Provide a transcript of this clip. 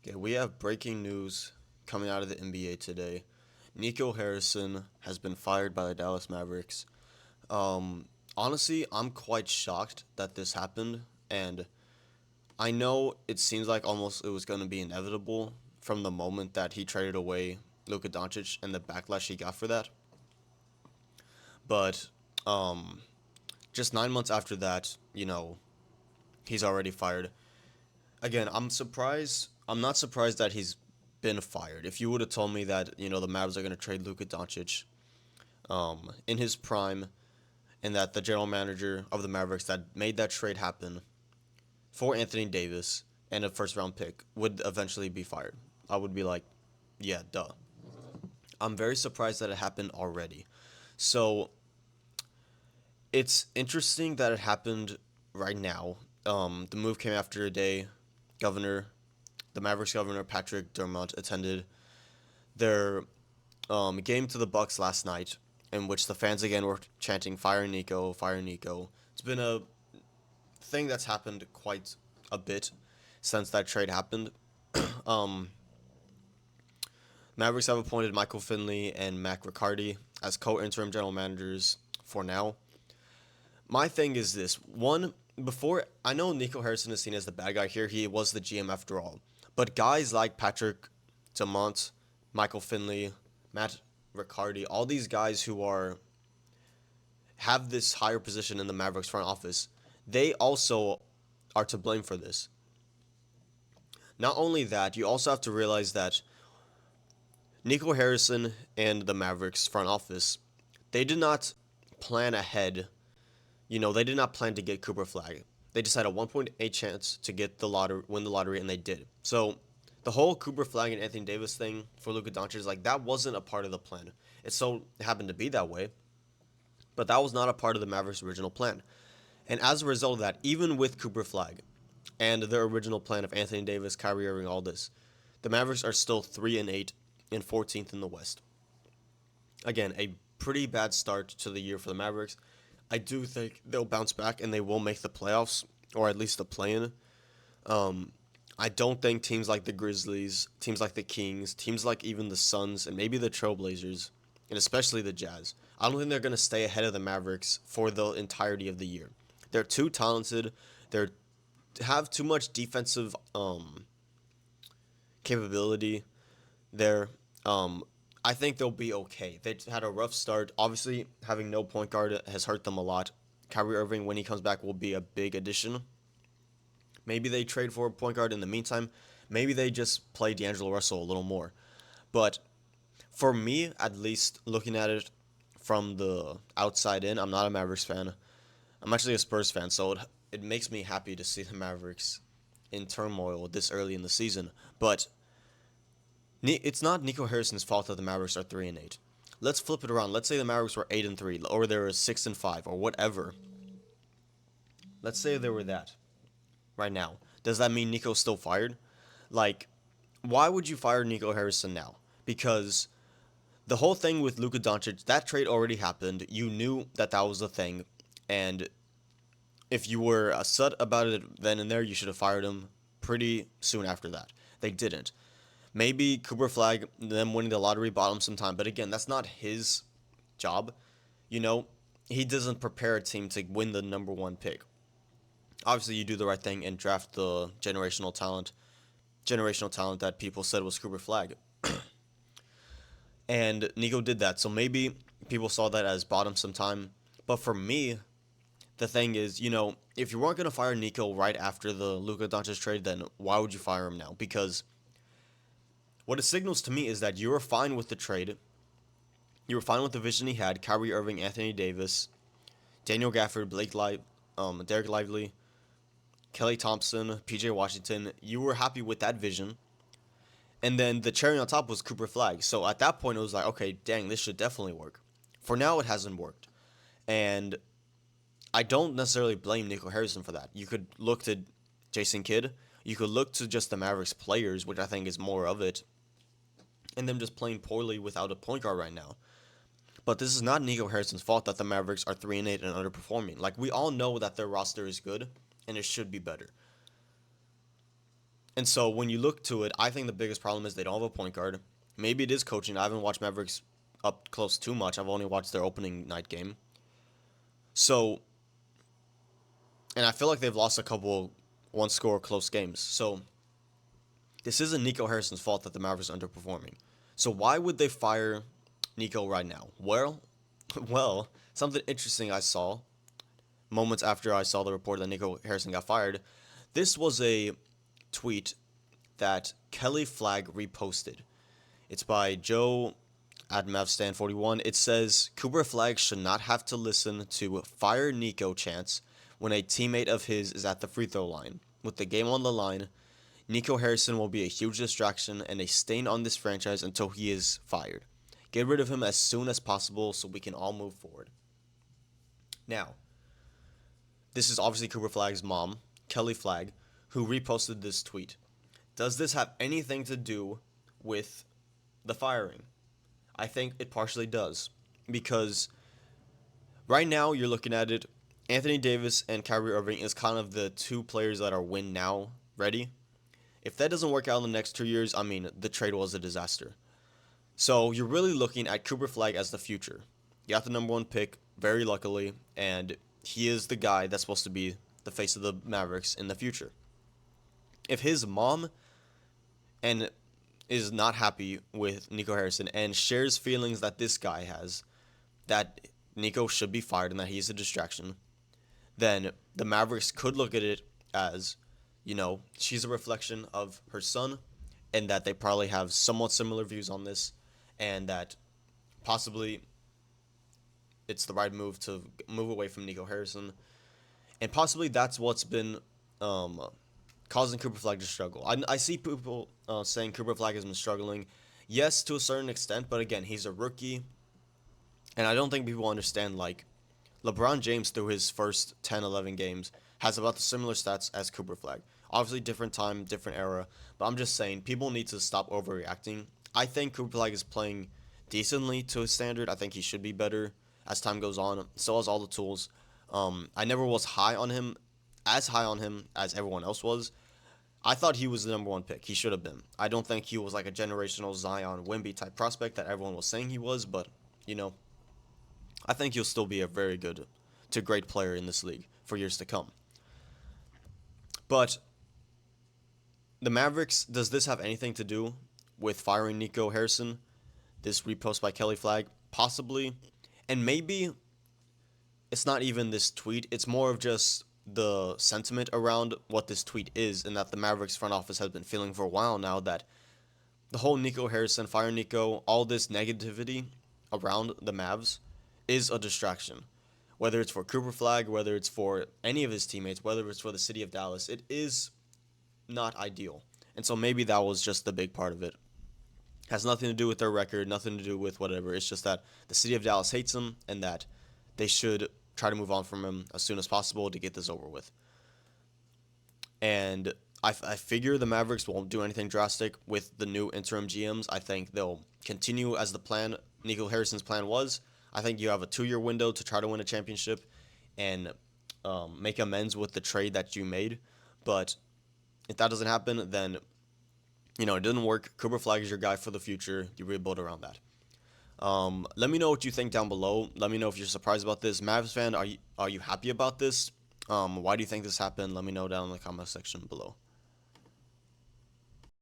Okay, we have breaking news coming out of the NBA today. Nico Harrison has been fired by the Dallas Mavericks. Honestly, I'm quite shocked that this happened, and I know it seems like almost it was going to be inevitable from the moment that he traded away Luka Doncic and the backlash he got for that. But um, just 9 months after that, he's already fired. Again, I'm surprised. I'm not surprised that he's been fired. If you would have told me that the Mavs are going to trade Luka Doncic in his prime, and that the general manager of the Mavericks that made that trade happen for Anthony Davis and a first round pick would eventually be fired, I would be like, yeah, duh. I'm very surprised that it happened already. So it's interesting that it happened right now. The move came after a day. Governor, the Mavericks governor Patrick Dermott attended their game to the Bucks last night, in which the fans again were chanting "Fire Nico, Fire Nico." It's been a thing that's happened quite a bit since that trade happened. um, Mavericks have appointed Michael Finley and Mac Riccardi as co-interim general managers for now. My thing is this: one, before I know Nico Harrison is seen as the bad guy here, he was the GM after all. But guys like Patrick Demont, Michael Finley, Matt Riccardi, all these guys who are have this higher position in the Mavericks front office, they also are to blame for this. Not only that, you also have to realize that Nico Harrison and the Mavericks front office, they did not plan ahead. They did not plan to get Cooper Flag. They just had a 1.8 chance to get the lottery, win the lottery, and they did. So the whole Cooper Flag and Anthony Davis thing for Luka Doncic, like that wasn't a part of the plan. It happened to be that way, but that was not a part of the Mavericks' original plan. And as a result of that, even with Cooper Flag and their original plan of Anthony Davis, Kyrie Irving, all this, the Mavericks are still 3-8 and 14th in the West. Again, a pretty bad start to the year for the Mavericks. I do think they'll bounce back and they will make the playoffs, or at least the play-in. Um, I don't think teams like the Grizzlies, teams like the Kings, teams like even the Suns, and maybe the Trailblazers, and especially the Jazz, I don't think they're going to stay ahead of the Mavericks for the entirety of the year. They're too talented. They have too much defensive capability there. Um, I think they'll be okay. They had a rough start. Obviously, having no point guard has hurt them a lot. Kyrie Irving, when he comes back, will be a big addition. Maybe they trade for a point guard in the meantime. Maybe they just play D'Angelo Russell a little more. But for me, at least, looking at it from the outside in, I'm not a Mavericks fan. I'm actually a Spurs fan, so it makes me happy to see the Mavericks in turmoil this early in the season. But it's not Nico Harrison's fault that the Mavericks are 3-8. Let's flip it around. Let's say the Mavericks were 8-3, or they were 6-5, or whatever. Let's say they were that right now. Does that mean Nico's still fired? Like, why would you fire Nico Harrison now? Because the whole thing with Luka Doncic, that trade already happened. You knew that that was the thing, and if you were upset about it then and there, you should have fired him pretty soon after that. They didn't. Maybe Cooper Flag, them winning the lottery, bought him some time. But again, that's not his job. You know, he doesn't prepare a team to win the number one pick. Obviously, you do the right thing and draft the generational talent that people said was Cooper Flag. And Nico did that. So maybe people saw that as bought him some time. But for me, the thing is, if you weren't going to fire Nico right after the Luka Doncic trade, then why would you fire him now? Because what it signals to me is that you were fine with the trade. You were fine with the vision he had: Kyrie Irving, Anthony Davis, Daniel Gafford, Derek Lively, Kelly Thompson, PJ Washington. You were happy with that vision. And then the cherry on top was Cooper Flag. So at that point, it was like, okay, dang, this should definitely work. For now, it hasn't worked. And I don't necessarily blame Nico Harrison for that. You could look to Jason Kidd. You could look to just the Mavericks players, which I think is more of it, and them just playing poorly without a point guard right now. But this is not Nico Harrison's fault that the Mavericks are 3-8 and underperforming. Like, we all know that their roster is good and it should be better. And so when you look to it, I think the biggest problem is they don't have a point guard. Maybe it is coaching. I haven't watched Mavericks up close too much. I've only watched their opening night game. So, and I feel like they've lost a couple one score close games. So, this isn't Nico Harrison's fault that the Mavericks are underperforming. So, why would they fire Nico right now? Well, well, something interesting I saw moments after I saw the report that Nico Harrison got fired. This was a tweet that Kelly Flagg reposted. It's by Joe at MavStan41. It says Cooper Flagg should not have to listen to fire Nico chants when a teammate of his is at the free throw line. With the game on the line, Nico Harrison will be a huge distraction and a stain on this franchise until he is fired. Get rid of him as soon as possible so we can all move forward. Now, this is obviously Cooper Flagg's mom, Kelly Flagg, who reposted this tweet. Does this have anything to do with the firing? I think it partially does. Because right now you're looking at it, Anthony Davis and Kyrie Irving is kind of the two players that are win now ready. If that doesn't work out in the next 2 years, I mean, the trade was a disaster. So you're really looking at Cooper Flagg as the future. You got the number one pick, very luckily, and he is the guy that's supposed to be the face of the Mavericks in the future. If his mom and is not happy with Nico Harrison and shares feelings that this guy has, that Nico should be fired and that he's a distraction, then the Mavericks could look at it as, she's a reflection of her son, and that they probably have somewhat similar views on this, and that possibly it's the right move to move away from Nico Harrison. And possibly that's what's been causing Cooper Flagg to struggle. I see people saying Cooper Flagg has been struggling. Yes, to a certain extent, but again, he's a rookie. And I don't think people understand, LeBron James, through his first 10, 11 games, has about the similar stats as Cooper Flagg. Obviously, different time, different era. But I'm just saying, people need to stop overreacting. I think Cooper Flagg is playing decently to his standard. I think he should be better as time goes on. Still has all the tools. I never was high on him as everyone else was. I thought he was the number one pick. He should have been. I don't think he was like a generational Zion Wemby type prospect that everyone was saying he was, but, I think he'll still be a very good to great player in this league for years to come. But the Mavericks, does this have anything to do with firing Nico Harrison? This repost by Kelly Flagg? Possibly. And maybe it's not even this tweet. It's more of just the sentiment around what this tweet is, and that the Mavericks front office has been feeling for a while now, that the whole Nico Harrison, fire Nico, all this negativity around the Mavs is a distraction. Whether it's for Cooper Flagg, whether it's for any of his teammates, whether it's for the city of Dallas, it is not ideal. And so maybe that was just the big part of it. Has nothing to do with their record, nothing to do with whatever. It's just that the city of Dallas hates him, and that they should try to move on from him as soon as possible to get this over with. And I figure the Mavericks won't do anything drastic with the new interim GMs. I think they'll continue as the plan, Nico Harrison's plan was. I think you have a 2-year window to try to win a championship and make amends with the trade that you made. But if that doesn't happen, then, it didn't work. Cooper Flagg is your guy for the future. You rebuild around that. Let me know what you think down below. Let me know if you're surprised about this. Mavs fan, are you happy about this? Why do you think this happened? Let me know down in the comment section below.